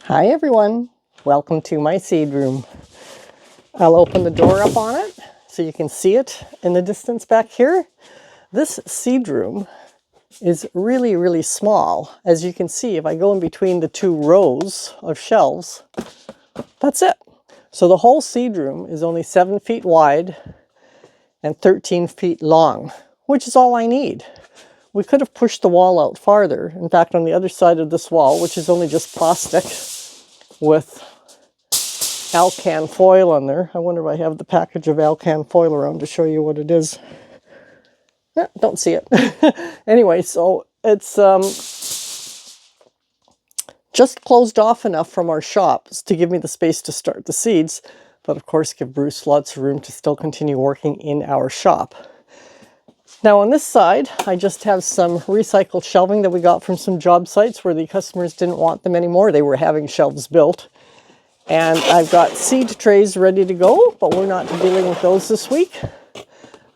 Hi everyone, welcome to my seed room. I'll open the door up on it so you can see it in the distance back here. This seed room is really small. As you can see, if I go in between the two rows of shelves, that's it. So the whole seed room is only 7 feet wide and 13 feet long, which is all I need. We could have pushed the wall out farther. In fact, on the other side of this wall, which is only just plastic with Alcan foil on there. I wonder if I have the package of Alcan foil around to show you what it is. Don't see it. Anyway, so it's just closed off enough from our shops to give me the space to start the seeds, but of course give Bruce lots of room to still continue working in our shop. Now on this side, I just have some recycled shelving that we got from some job sites where the customers didn't want them anymore. They were having shelves built. And I've got seed trays ready to go, but we're not dealing with those this week.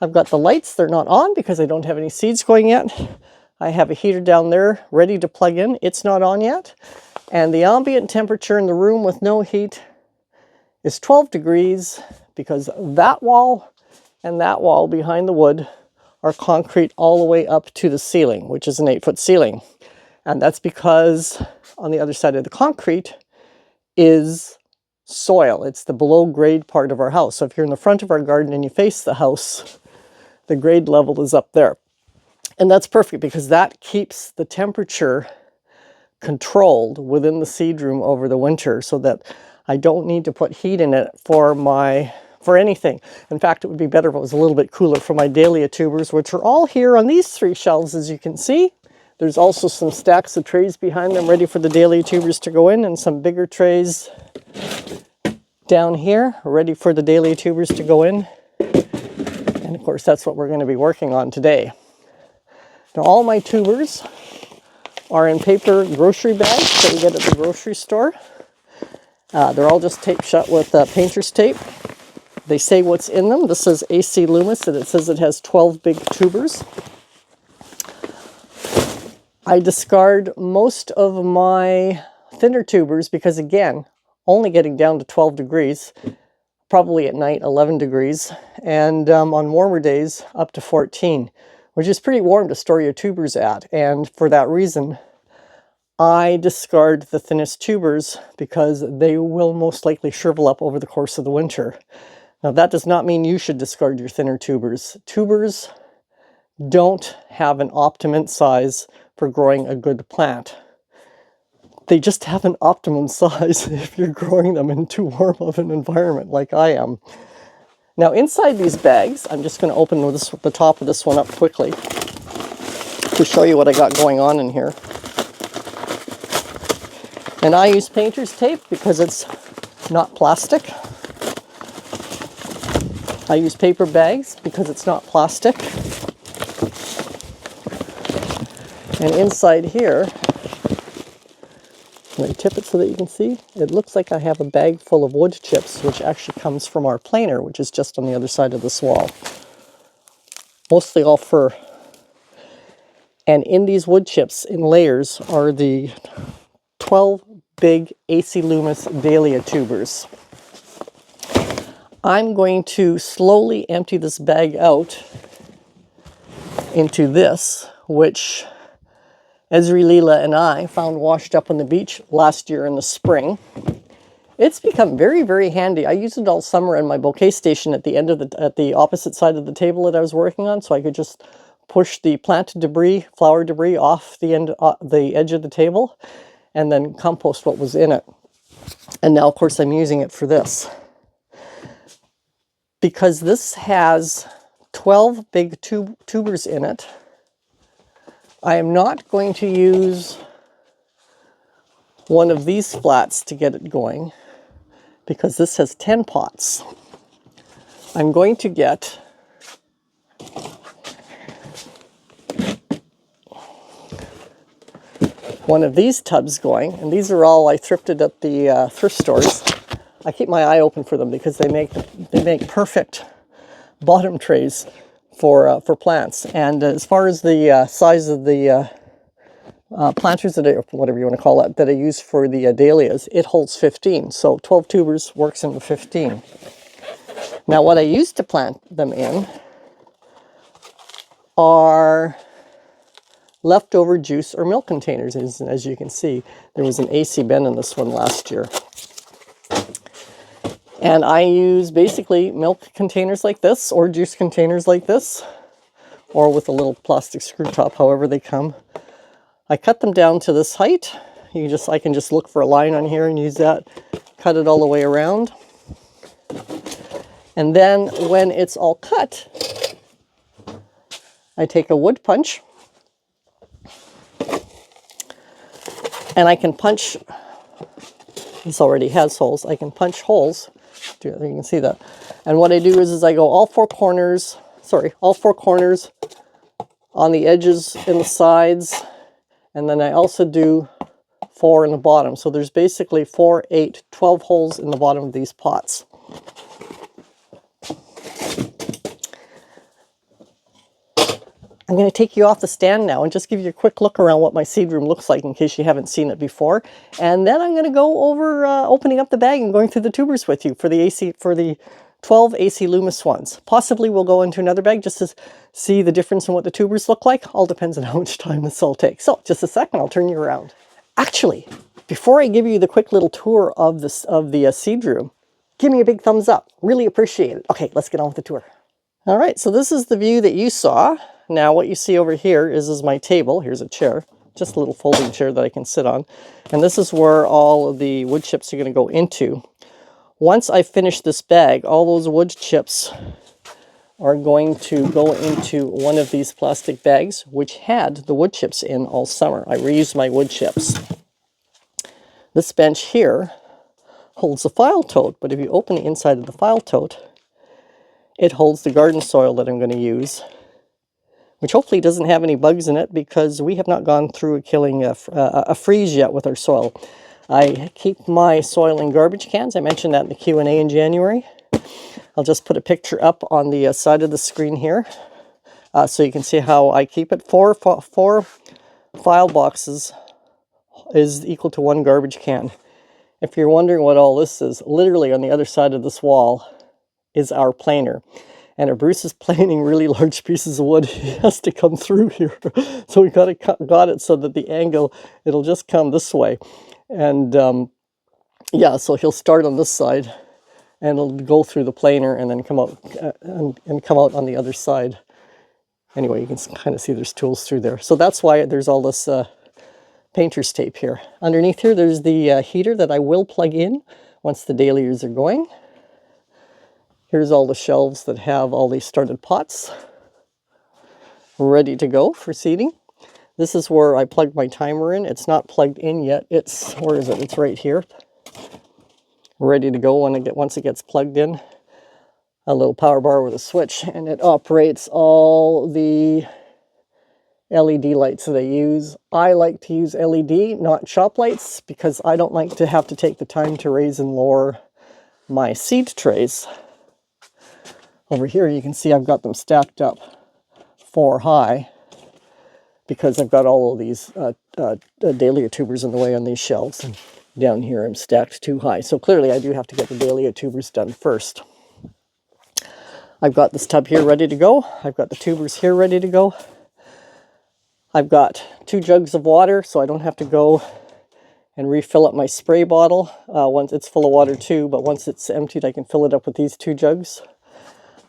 I've got the lights, they're not on because I don't have any seeds going yet. I have a heater down there ready to plug in. It's not on yet. And the ambient temperature in the room with no heat is 12 degrees because that wall and that wall behind the wood are concrete all the way up to the ceiling, which is an 8-foot ceiling. And that's because on the other side of the concrete is soil. It's the below grade part of our house. So if you're in the front of our garden and you face the house, the grade level is up there. And that's perfect because that keeps the temperature controlled within the seed room over the winter so that I don't need to put heat in it for anything. In fact, it would be better if it was a little bit cooler for my dahlia tubers, which are all here on these 3 shelves, as you can see. There's also some stacks of trays behind them ready for the dahlia tubers to go in, and some bigger trays down here ready for the dahlia tubers to go in. And of course, that's what we're going to be working on today. Now, all my tubers are in paper grocery bags that we get at the grocery store. They're all just taped shut with painter's tape. They say what's in them. This is AC Loomis, and it says it has 12 big tubers. I discard most of my thinner tubers because, again, only getting down to 12 degrees, probably at night 11 degrees, and on warmer days up to 14, which is pretty warm to store your tubers at. And for that reason, I discard the thinnest tubers because they will most likely shrivel up over the course of the winter. Now, that does not mean you should discard your thinner tubers. Tubers don't have an optimum size for growing a good plant. They just have an optimum size if you're growing them in too warm of an environment like I am. Now, inside these bags, I'm just going to open the top of this one up quickly to show you what I got going on in here. And I use painter's tape because it's not plastic. I use paper bags because it's not plastic. And inside here, let me tip it so that you can see, it looks like I have a bag full of wood chips, which actually comes from our planer, which is just on the other side of this wall. Mostly all fir. And in these wood chips, in layers, are the 12 big AC Loomis dahlia tubers. I'm going to slowly empty this bag out into this, which Esri, Leela, and I found washed up on the beach last year in the spring. It's become very handy. I used it all summer in my bouquet station at the end of at the opposite side of the table that I was working on, so I could just push the plant debris, flower debris off the edge of the table, and then compost what was in it. And now, of course, I'm using it for this. Because this has 12 big tubers in it, I am not going to use one of these flats to get it going because this has 10 pots. I'm going to get one of these tubs going, and these are all I thrifted at the thrift stores. I keep my eye open for them because they make perfect bottom trays for plants. And as far as the size of the planters that whatever you want to call it, that I use for the dahlias, it holds 15. So 12 tubers works into 15. Now what I used to plant them in are leftover juice or milk containers. As you can see, there was an AC bin in this one last year. And I use basically milk containers like this, or juice containers like this, or with a little plastic screw top, however they come. I cut them down to this height. I can just look for a line on here and use that, cut it all the way around. And then when it's all cut, I take a wood punch and I can punch, this already has holes, I can punch holes, you can see that. And what I do is I go all four corners on the edges and the sides, and then I also do 4 in the bottom. So there's basically 4, 8, 12 holes in the bottom of these pots. I'm going to take you off the stand now and just give you a quick look around what my seed room looks like in case you haven't seen it before. And then I'm going to go over opening up the bag and going through the tubers with you for the 12 AC Loomis ones. Possibly we'll go into another bag just to see the difference in what the tubers look like. All depends on how much time this all takes. So just a second, I'll turn you around. Actually, before I give you the quick little tour of the seed room, give me a big thumbs up. Really appreciate it. Okay, let's get on with the tour. All right, so this is the view that you saw. Now what you see over here is my table. Here's a chair, just a little folding chair that I can sit on. And this is where all of the wood chips are going to go into. Once I finish this bag, all those wood chips are going to go into one of these plastic bags, which had the wood chips in all summer. I reused my wood chips. This bench here holds a file tote, but if you open the inside of the file tote, it holds the garden soil that I'm going to use, which hopefully doesn't have any bugs in it because we have not gone through killing a freeze yet with our soil. I keep my soil in garbage cans. I mentioned that in the Q&A in January. I'll just put a picture up on the side of the screen here so you can see how I keep it. Four file boxes is equal to 1 garbage can. If you're wondering what all this is, literally on the other side of this wall is our planer. And if Bruce is planing really large pieces of wood, he has to come through here. So we got it so that the angle, it'll just come this way. And yeah, so he'll start on this side and it'll go through the planer and then come out and come out on the other side. Anyway, you can kind of see there's tools through there. So that's why there's all this painter's tape here. Underneath here, there's the heater that I will plug in once the dahlias are going. Here's all the shelves that have all these started pots ready to go for seeding. This is where I plugged my timer in. It's not plugged in yet. Where is it? It's right here. Ready to go once it gets plugged in. A little power bar with a switch, and it operates all the LED lights that I use. I like to use LED, not shop lights, because I don't like to have to take the time to raise and lower my seed trays. Over here you can see I've got them stacked up 4 high because I've got all of these dahlia tubers in the way on these shelves, and down here I'm stacked 2 high. So clearly I do have to get the dahlia tubers done first. I've got this tub here ready to go. I've got the tubers here ready to go. I've got 2 jugs of water so I don't have to go and refill up my spray bottle. Once it's full of water too, but once it's emptied I can fill it up with these 2 jugs.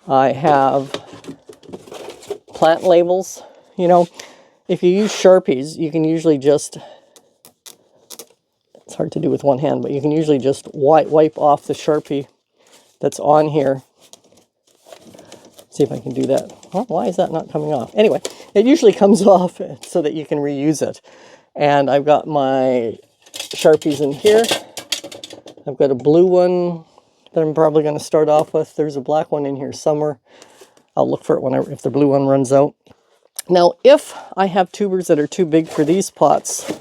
I have plant labels. You know, if you use Sharpies, you can usually just, it's hard to do with one hand, but you can usually just wipe off the Sharpie that's on here. See if I can do that. Well, why is that not coming off? Anyway, it usually comes off so that you can reuse it. And I've got my Sharpies in here. I've got a blue one that I'm probably going to start off with. There's a black one in here somewhere. I'll look for it if the blue one runs out. Now, if I have tubers that are too big for these pots,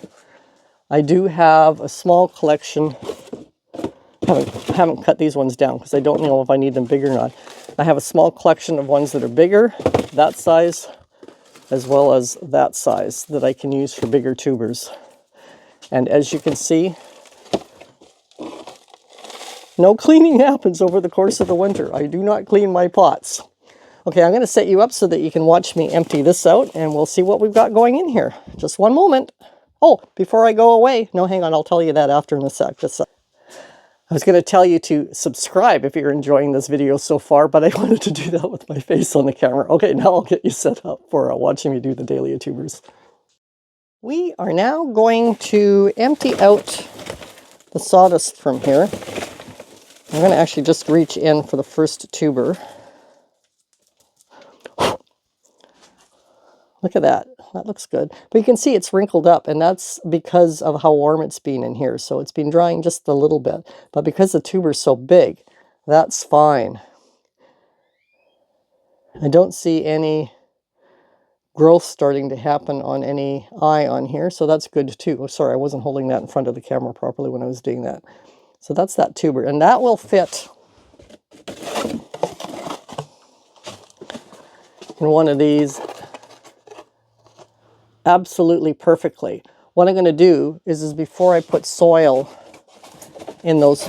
I do have a small collection. I haven't cut these ones down because I don't know if I need them big or not. I have a small collection of ones that are bigger, that size, as well as that size that I can use for bigger tubers. And as you can see, no cleaning happens over the course of the winter. I do not clean my pots. Okay, I'm going to set you up so that you can watch me empty this out, and we'll see what we've got going in here. Just one moment. Oh, before I go away, no, hang on, I'll tell you that after in a sec. I was going to tell you to subscribe if you're enjoying this video so far, but I wanted to do that with my face on the camera. Okay, now I'll get you set up for watching me do the dahlia tubers. We are now going to empty out the sawdust from here. I'm going to actually just reach in for the first tuber. Look at that. That looks good. But you can see it's wrinkled up, and that's because of how warm it's been in here. So it's been drying just a little bit. But because the tuber's so big, that's fine. I don't see any growth starting to happen on any eye on here, so that's good too. Oh, sorry, I wasn't holding that in front of the camera properly when I was doing that. So that's that tuber, and that will fit in one of these absolutely perfectly. What I'm going to do is before I put soil in those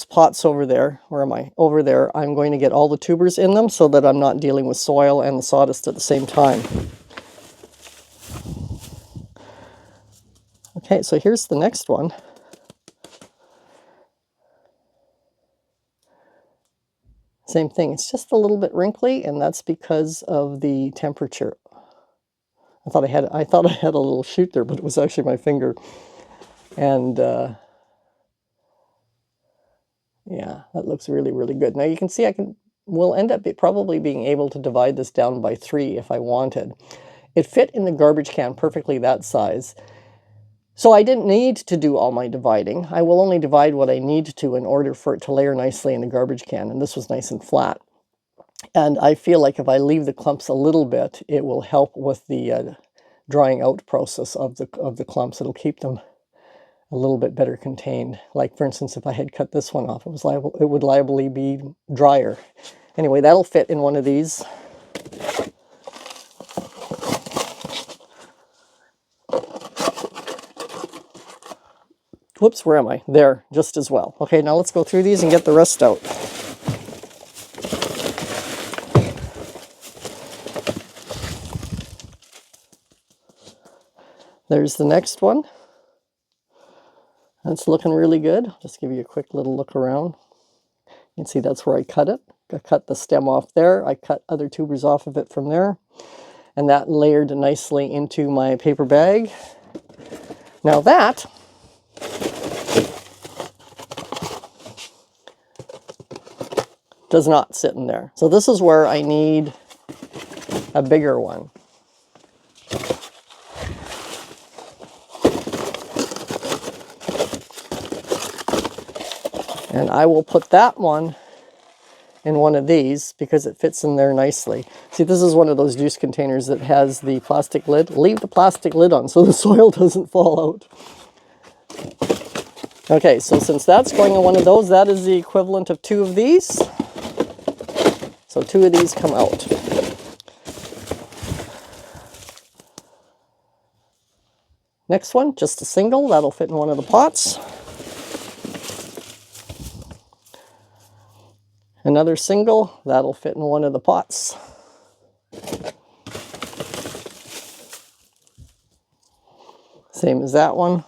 pots over there, where am I? Over there, I'm going to get all the tubers in them so that I'm not dealing with soil and the sawdust at the same time. Okay, so here's the next one. Same thing, it's just a little bit wrinkly, and that's because of the temperature. I thought I had a little shoot there, but it was actually my finger. And yeah, that looks really, really good. Now you can see we'll end up probably being able to divide this down by 3 if I wanted. It fit in the garbage can perfectly that size. So I didn't need to do all my dividing. I will only divide what I need to in order for it to layer nicely in the garbage can. And this was nice and flat. And I feel like if I leave the clumps a little bit, it will help with the drying out process of the clumps. It'll keep them a little bit better contained. Like, for instance, if I had cut this one off, it would liably be drier. Anyway, that'll fit in one of these. Whoops, where am I? There, just as well. Okay, now let's go through these and get the rest out. There's the next one. That's looking really good. I'll just give you a quick little look around. You can see that's where I cut it. I cut the stem off there. I cut other tubers off of it from there. And that layered nicely into my paper bag. Now that does not sit in there. So this is where I need a bigger one. And I will put that one in one of these because it fits in there nicely. See, this is one of those juice containers that has the plastic lid. Leave the plastic lid on so the soil doesn't fall out. Okay, so since that's going in one of those, that is the equivalent of 2 of these. So 2 of these come out. Next one, just a single. That'll fit in one of the pots. Another single. That'll fit in one of the pots. Same as that one.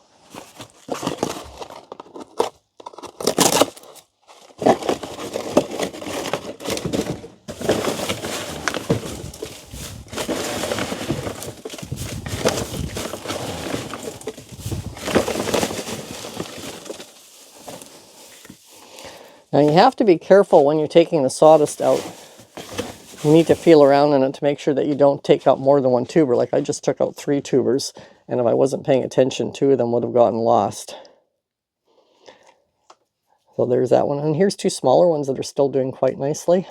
Now you have to be careful when you're taking the sawdust out. You need to feel around in it to make sure that you don't take out more than 1 tuber. Like I just took out 3 tubers, and if I wasn't paying attention, 2 of them would have gotten lost. So there's that one. And here's 2 smaller ones that are still doing quite nicely.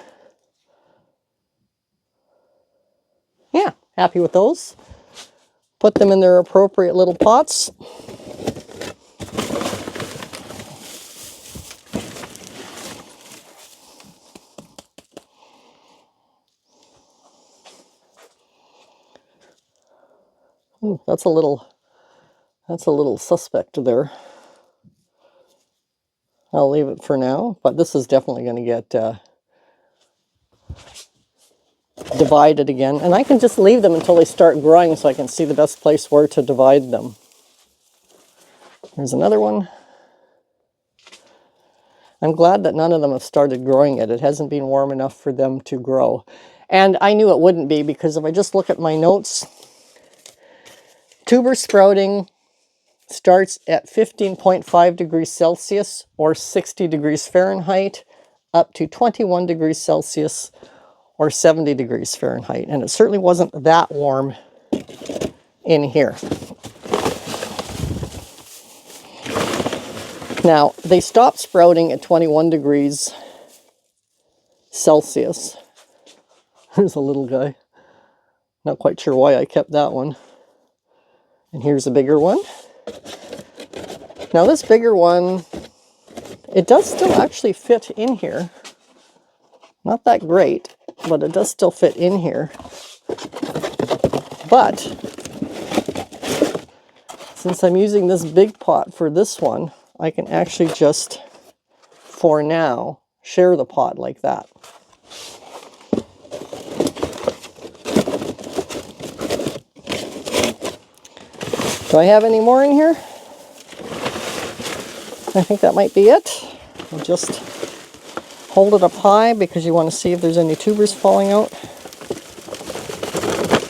Yeah, happy with those. Put them in their appropriate little pots. Ooh, that's a little suspect there. I'll leave it for now, but this is definitely going to get divided again. And I can just leave them until they start growing so I can see the best place where to divide them. There's another one. I'm glad that none of them have started growing yet. It hasn't been warm enough for them to grow. And I knew it wouldn't be, because if I just look at my notes, tuber sprouting starts at 15.5 degrees Celsius or 60 degrees Fahrenheit up to 21 degrees Celsius or 70 degrees Fahrenheit. And it certainly wasn't that warm in here. Now, they stopped sprouting at 21 degrees Celsius. There's a little guy. Not quite sure why I kept that one. And here's a bigger one. Now this bigger one, it does still actually fit in here. Not that great, but it does still fit in here. But since I'm using this big pot for this one, I can actually just, for now, share the pot like that. Do I have any more in here? I think that might be it. I'll just hold it up high because you want to see if there's any tubers falling out.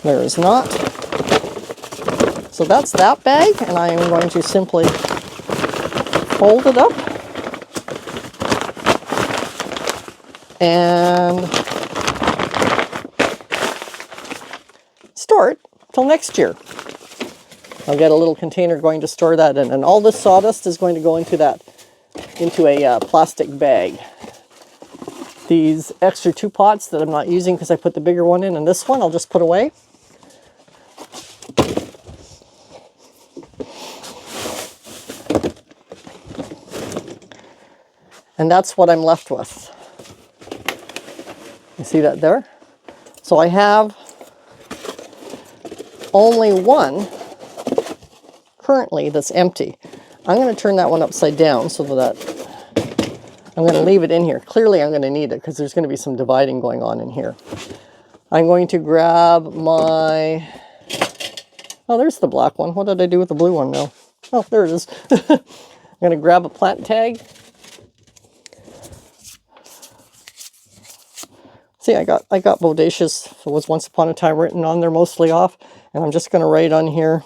There is not. So that's that bag, and I am going to simply fold it up and store it till next year. I'll get a little container going to store that in, and all this sawdust is going to go into a plastic bag. These extra 2 pots that I'm not using because I put the bigger one in, and this one I'll just put away. And that's what I'm left with. You see that there? So I have only one currently that's empty. I'm going to turn that one upside down so that I'm going to leave it in here. Clearly I'm going to need it because there's going to be some dividing going on in here. I'm going to grab my... Oh, there's the black one. What did I do with the blue one now? Oh, there it is. I'm going to grab a plant tag. See, I got bodacious. It was once upon a time written on there, mostly off. And I'm just going to write on here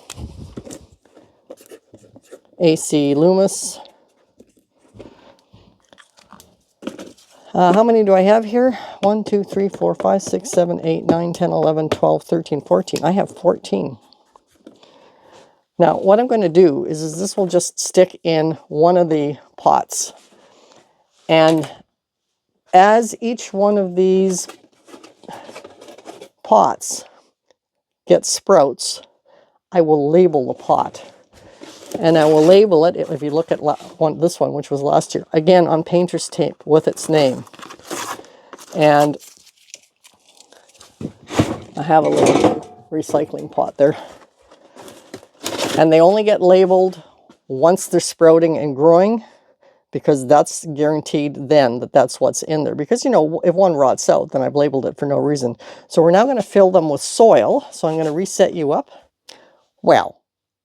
AC Loomis. How many do I have here? 1, 2, 3, 4, 5, 6, 7, 8, 9, 10, 11, 12, 13, 14. I have 14. Now, what I'm going to do is this will just stick in one of the pots. And as each one of these pots gets sprouts, I will label the pot. And I will label it, if you look at this one, which was last year, again on painter's tape with its name. And I have a little recycling pot there. And they only get labeled once they're sprouting and growing, because that's guaranteed then that that's what's in there. Because, you know, if one rots out, then I've labeled it for no reason. So we're now going to fill them with soil. So I'm going to reset you up. Well,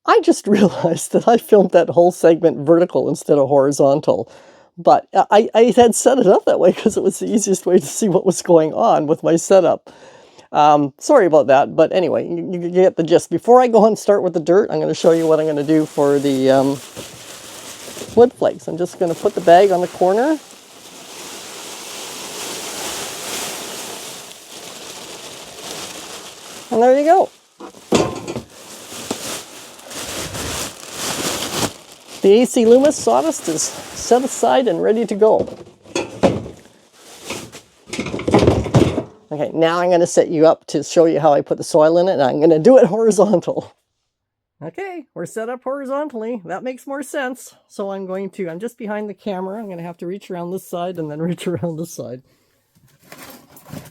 I just realized that I filmed that whole segment vertical instead of horizontal. But I had set it up that way because it was the easiest way to see what was going on with my setup. Sorry about that, but anyway, you get the gist. Before I go and start with the dirt, I'm going to show you what I'm going to do for the wood flakes. I'm just going to put the bag on the corner. And there you go. The AC Loomis sawdust is set aside and ready to go. Okay, now I'm going to set you up to show you how I put the soil in it, and I'm going to do it horizontal. Okay, we're set up horizontally. That makes more sense. So I'm just behind the camera. I'm going to have to reach around this side and then reach around this side.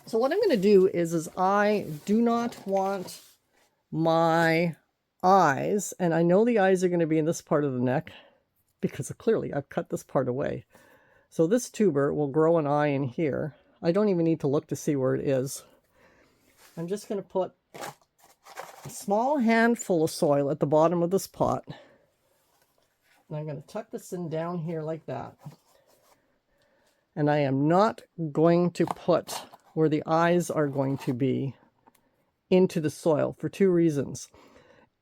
So what I'm going to do is I do not want my eyes, and I know the eyes are going to be in this part of the neck because clearly I've cut this part away. So this tuber will grow an eye in here. I don't even need to look to see where it is. I'm just going to put a small handful of soil at the bottom of this pot. And I'm going to tuck this in down here like that. And I am not going to put where the eyes are going to be into the soil for two reasons.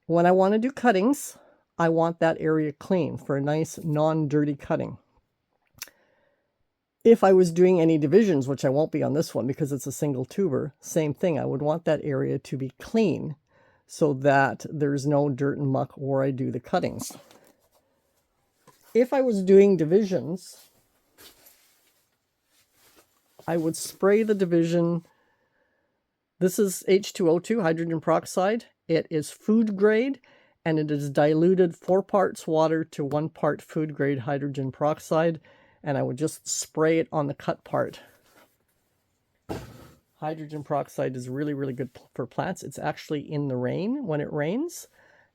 When I want to do cuttings, I want that area clean for a nice non-dirty cutting. If I was doing any divisions, which I won't be on this one because it's a single tuber, same thing. I would want that area to be clean so that there's no dirt and muck where I do the cuttings. If I was doing divisions, I would spray the division. This is H2O2, hydrogen peroxide. It is food grade, and it is diluted 4 parts water to 1 part food grade hydrogen peroxide. And I would just spray it on the cut part. Hydrogen peroxide is really, really good for plants. It's actually in the rain when it rains.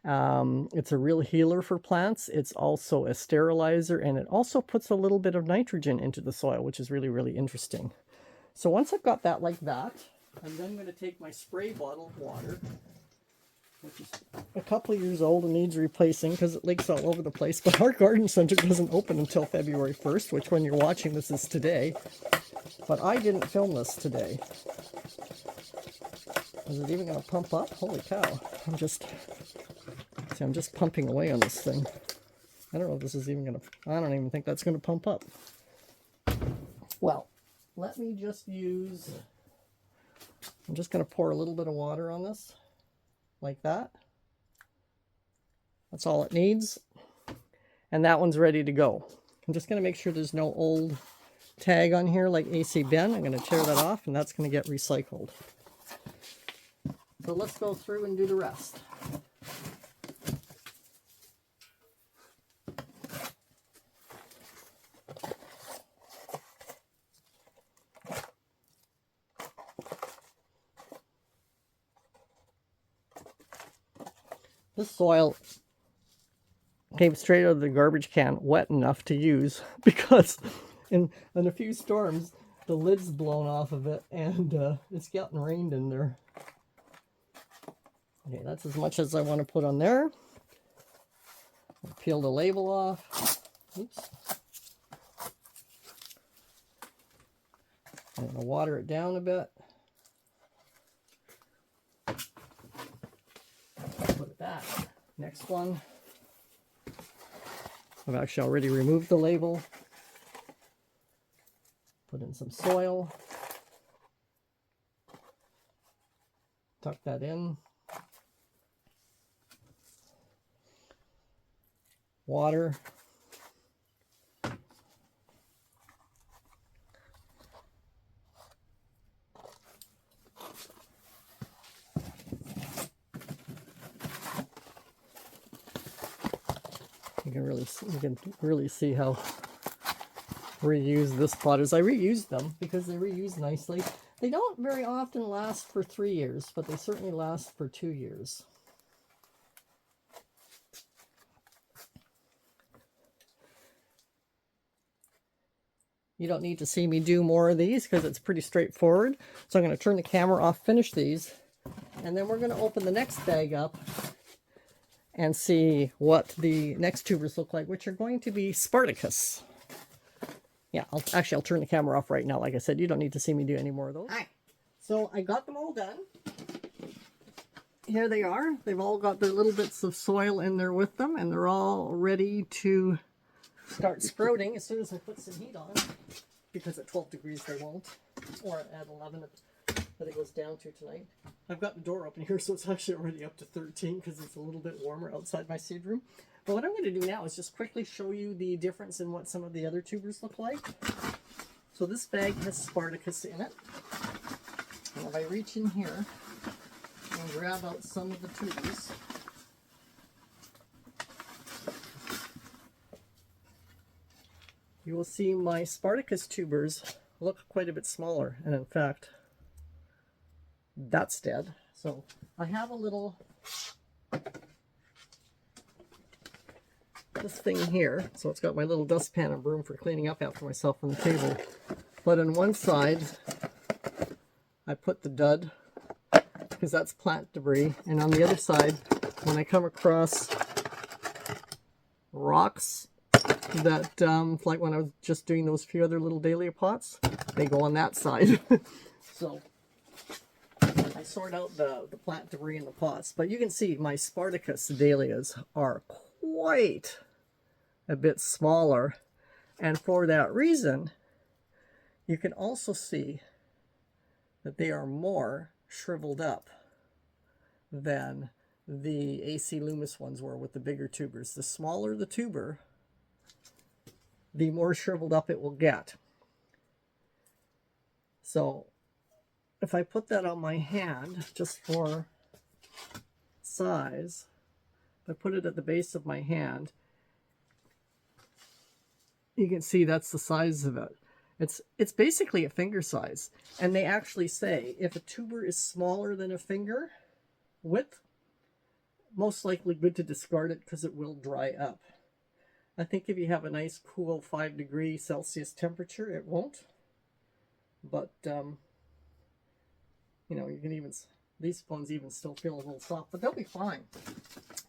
It's a real healer for plants. It's also a sterilizer, and it also puts a little bit of nitrogen into the soil, which is really, really interesting. So once I've got that like that, I'm then going to take my spray bottle of water, which is a couple of years old and needs replacing because it leaks all over the place. But our garden center doesn't open until February 1st, which when you're watching this is today. But I didn't film this today. Is it even going to pump up? Holy cow. I'm just pumping away on this thing. I don't know if this is even going to, I don't even think that's going to pump up. Well, let me just use, I'm just going to pour a little bit of water on this. Like that. That's all it needs. And that one's ready to go. I'm just going to make sure there's no old tag on here like AC Ben. I'm going to tear that off, and that's going to get recycled. So let's go through and do the rest. This soil came straight out of the garbage can, wet enough to use, because in a few storms, the lid's blown off of it, and it's gotten rained in there. Okay, that's as much as I want to put on there. I'll peel the label off. Oops. I'm going to water it down a bit. Put it back. Next one. I've actually already removed the label. Put in some soil. Tuck that in. Water. You can really see how reused this pot is. I reused them because they reuse nicely. They don't very often last for 3 years, but they certainly last for 2 years. You don't need to see me do more of these because it's pretty straightforward. So I'm going to turn the camera off, finish these, and then we're going to open the next bag up and see what the next tubers look like, which are going to be Spartacus. Yeah, I'll turn the camera off right now. Like I said, you don't need to see me do any more of those. All right, so I got them all done. Here they are. They've all got their little bits of soil in there with them, and they're all ready to start sprouting as soon as I put some heat on, because at 12 degrees they won't, or at 11 that it goes down to tonight. I've got the door open here, so it's actually already up to 13 because it's a little bit warmer outside my seed room. But what I'm going to do now is just quickly show you the difference in what some of the other tubers look like. So this bag has Spartacus in it. And if I reach in here and grab out some of the tubers, you will see my Spartacus tubers look quite a bit smaller. And in fact, that's dead. So I have a little this thing here. So it's got my little dustpan and broom for cleaning up after myself on the table. But on one side, I put the dud, because that's plant debris. And on the other side, when I come across rocks that, like when I was just doing those few other little dahlia pots, they go on that side. So I sort out the plant debris in the pots. But you can see my Spartacus dahlias are quite a bit smaller. And for that reason, you can also see that they are more shriveled up than the AC Loomis ones were with the bigger tubers. The smaller the tuber, the more shriveled up it will get. So if I put that on my hand, just for size, if I put it at the base of my hand, you can see that's the size of it. It's basically a finger size. And they actually say if a tuber is smaller than a finger width, most likely good to discard it because it will dry up. I think if you have a nice cool 5°C temperature, it won't. But, you know, you can even, these ones even still feel a little soft, but they'll be fine.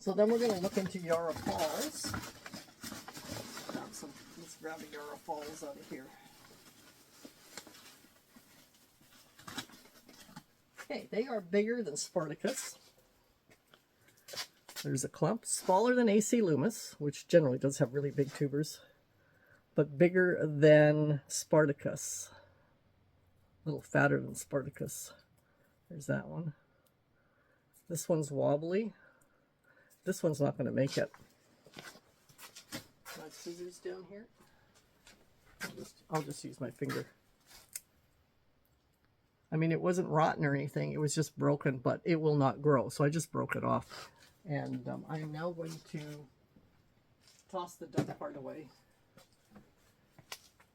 So then we're going to look into Yarra Falls. Let's grab a Yarra Falls out of here. Okay, they are bigger than Spartacus. There's a clump smaller than AC Loomis, which generally does have really big tubers, but bigger than Spartacus. A little fatter than Spartacus. There's that one. This one's wobbly. This one's not going to make it. My scissors down here. I'll just use my finger. I mean, it wasn't rotten or anything. It was just broken, but it will not grow. So I just broke it off. And I am now going to toss the dud part away.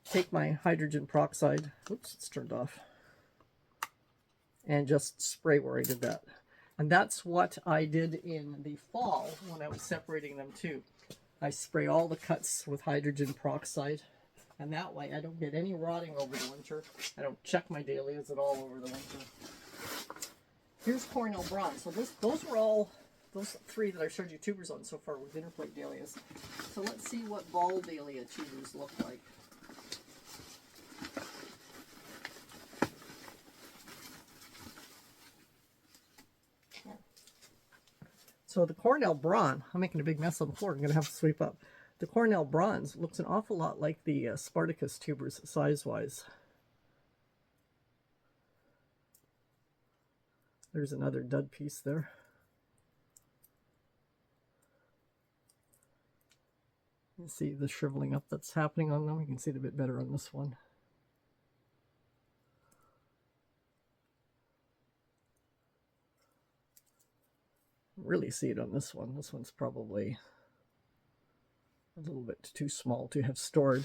Take my hydrogen peroxide. Oops, it's turned off. And just spray where I did that. And that's what I did in the fall when I was separating them too. I spray all the cuts with hydrogen peroxide. And that way I don't get any rotting over the winter. I don't check my dahlias at all over the winter. Here's Cornell Bronze. So those were all, those three that I showed you tubers on so far with dinnerplate dahlias. So let's see what ball dahlia tubers look like. So the Cornell Bronze, I'm making a big mess on the floor. I'm going to have to sweep up. The Cornell Bronze looks an awful lot like the Spartacus tubers size-wise. There's another dud piece there. You can see the shriveling up that's happening on them. You can see it a bit better on this one. Really see it on this one. This one's probably a little bit too small to have stored.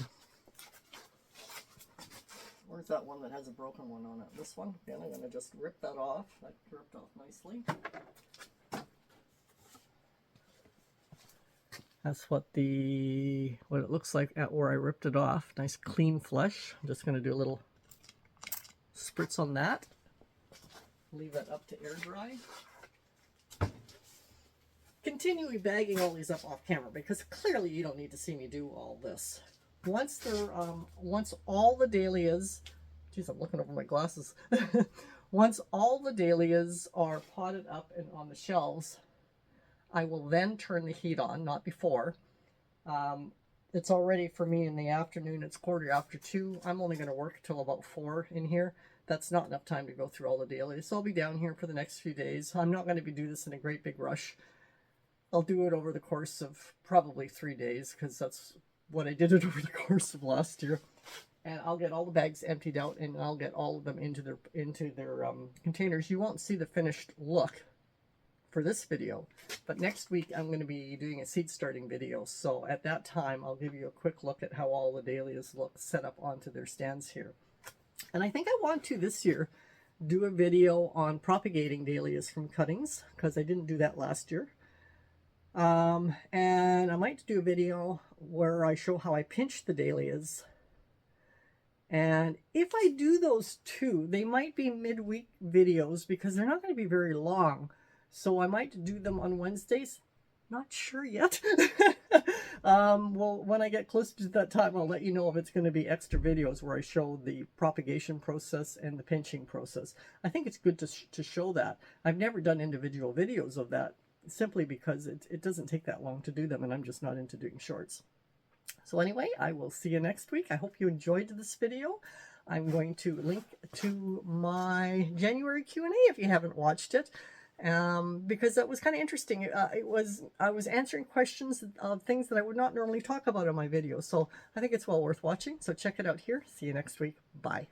Where's that one that has a broken one on it? This one? Again, I'm going to just rip that off. That ripped off nicely. That's what it looks like at where I ripped it off. Nice clean flesh. I'm just going to do a little spritz on that. Leave that up to air dry. Continually bagging all these up off camera because clearly you don't need to see me do all this. Once all the dahlias, geez, I'm looking over my glasses. Once all the dahlias are potted up and on the shelves, I will then turn the heat on, not before. It's already for me in the afternoon. It's 2:15. I'm only going to work till about 4 in here. That's not enough time to go through all the dahlias. So I'll be down here for the next few days. I'm not going to do this in a great big rush. I'll do it over the course of probably 3 days because that's what I did it over the course of last year. And I'll get all the bags emptied out and I'll get all of them into their containers. You won't see the finished look for this video, but next week I'm going to be doing a seed starting video. So at that time, I'll give you a quick look at how all the dahlias look set up onto their stands here. And I think I want to this year do a video on propagating dahlias from cuttings because I didn't do that last year. And I might do a video where I show how I pinch the dahlias. And if I do those two, they might be midweek videos because they're not going to be very long. So I might do them on Wednesdays. Not sure yet. Well, when I get closer to that time, I'll let you know if it's going to be extra videos where I show the propagation process and the pinching process. I think it's good to show that. I've never done individual videos of that simply because it doesn't take that long to do them, and I'm just not into doing shorts. So anyway, I will see you next week. I hope you enjoyed this video. I'm going to link to my January Q&A if you haven't watched it, because that was kind of interesting. I was answering questions of things that I would not normally talk about in my videos. So I think it's well worth watching. So check it out here. See you next week. Bye.